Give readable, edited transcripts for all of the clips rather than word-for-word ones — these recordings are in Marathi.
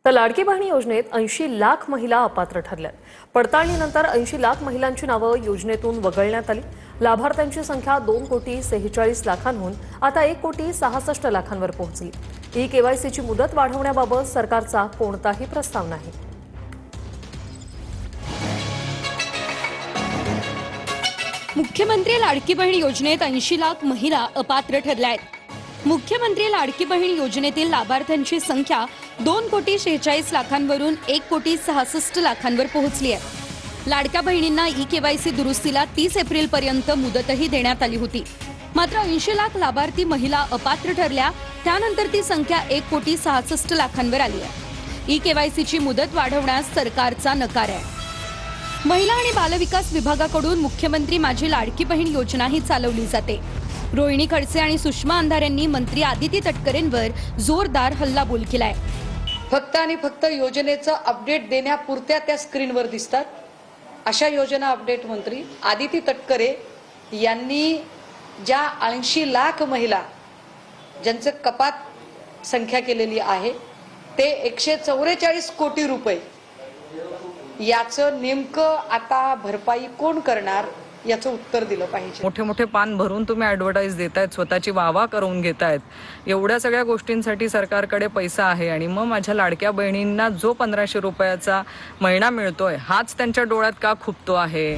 तर लाडकी बहीण योजनेत 80 लाख महिला अपात्र ठरल्यात। पडताळणीनंतर 80 लाख महिलांची नावं योजनेतून वगळण्यात आली। लाभार्थ्यांची संख्या 2,46,00,000 आता 1,66,00,000 पोहोचली। ई-केवायसीची मुदत वाढवण्याबाबत सरकारचा कोणताही प्रस्ताव नाही। मुख्यमंत्री लाडकी बहीण योजनेत 80 लाख महिला अपात्र ठरल्या आहेत। मुख्यमंत्री लाडकी बहीण योजनेतील लाभार्थ्यांची संख्या 2,46,00,000वरून 1,66,00,000 पोहोचली आहे। लाडक्या बहिणींना ई-केवायसी दुरुस्तीला 30 एप्रिलपर्यंत मुदतही देण्यात आली होती। मात्र 80 लाख लाभार्थी महिला अपात्र ठरल्या, त्यानंतर ती संख्या 1,66,00,000वर आली आहे। ई-केवायसीची मुदत वाढवण्यास सरकारचा नकार आहे। महिला आणि बालविकास विभागाकडून मुख्यमंत्री माझी लाडकी बहीण योजनाही चालवली जाते। रोहिणी खडसे आणि सुषमा अंधारे यांनी मंत्री आदिती तटकरेंवर जोरदार हल्लाबोल केलाय। फक्त आणि फक्त योजनेचं अपडेट देण्यापुरत्या त्या स्क्रीनवर दिसतात। अशा योजना अपडेट मंत्री आदिती तटकरे यांनी ज्या 80 लाख महिला ज्यांचं कपात संख्या केलेली आहे ते 144 कोटी रुपये, याचं नेमकं आता भरपाई कोण करणार याचं उत्तर दिलं पाहिजे। मोठे मोठे पान भरून तुम्ही ॲडव्हर्टाईज देतायत, स्वतःची वाहवा करून घेतायत। एवढ्या सगळ्या गोष्टींसाठी सरकारकडे पैसा आहे आणि मग माझ्या लाडक्या बहिणींना जो 1,500 रुपयाचा महिना मिळतोय हाच त्यांच्या डोळ्यात का खुपतो आहे?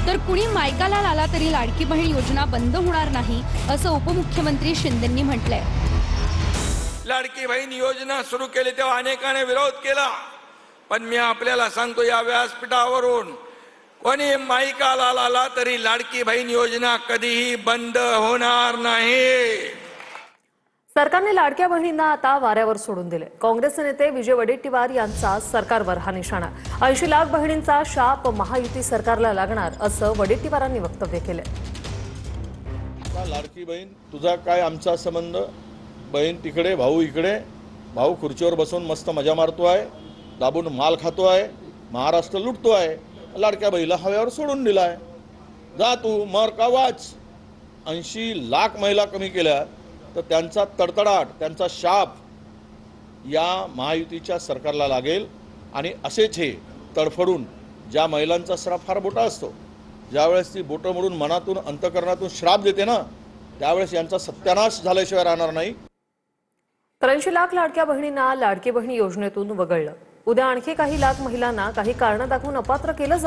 तर कुणी मायकाला आला तरी लाडकी बहीण योजना बंद होणार नाही असं उपमुख्यमंत्री शिंदेंनी म्हटलंय। लाडकी बहीण योजना सुरू केली तेव्हा अनेकांनी विरोध केला, पण मी आपल्याला सांगतो या व्यासपीठावरून कोणी माईकाला आला तरी लाडकी बहीण योजना कधीही बंद होणार नाही। सरकारने लाडक्या बहिणींना आता वाऱ्यावर सोडून दिले। काँग्रेसचे नेते विजय वडेट्टीवार यांचा सरकारवर हा निशाणा। 80 लाख बहिणींचा शाप महायुती सरकारला लागणार असं वडेट्टीवारांनी वक्तव्य केले। लाडकी बहीण तुझा काय आमचा संबंध? बहीण तिकडे, भाऊ इकडे। भाऊ खुर्चीवर बसून मस्त मजा मारतोय, दाबून माल खातोय, महाराष्ट्र लुटतोय। लाडक्या बहिणीला हव्यावर सोडून दिलाय। जा तू मर का वाच। 80 लाख महिला कमी केल्या तर त्यांचा तडतडाट, त्यांचा शाप या महायुतीच्या सरकारला लागेल। आणि असेच हे तडफडून ज्या महिलांचा सराफ फार मोठा असतो, ज्यावेळेस ती बोटं मोडून मनातून अंतकरणातून श्राप देते ना, त्यावेळेस यांचा सत्यानाश झाल्याशिवाय राहणार नाही। 80 लाख लाडक्या बहिणींना लाडकी बहीण योजनेतून वगळलं। उद्या आणखी काही लाख महिलांना काही कारण दाखवून अपात्र केलं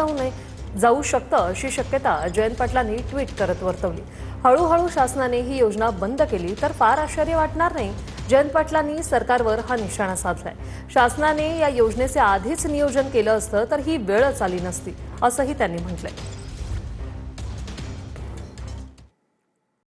जाऊ शकतं अशी शक्यता जयंत पाटलांनी ट्विट करत वर्तवली। हळूहळू शासनाने ही योजना बंद केली तर फार आश्चर्य वाटणार नाही। जयंत पाटलांनी सरकारवर हा निशाणा साधलाय। शासनाने या योजनेचे आधीच नियोजन केलं असतं तर ही वेळच आली नसती असंही त्यांनी म्हटलंय।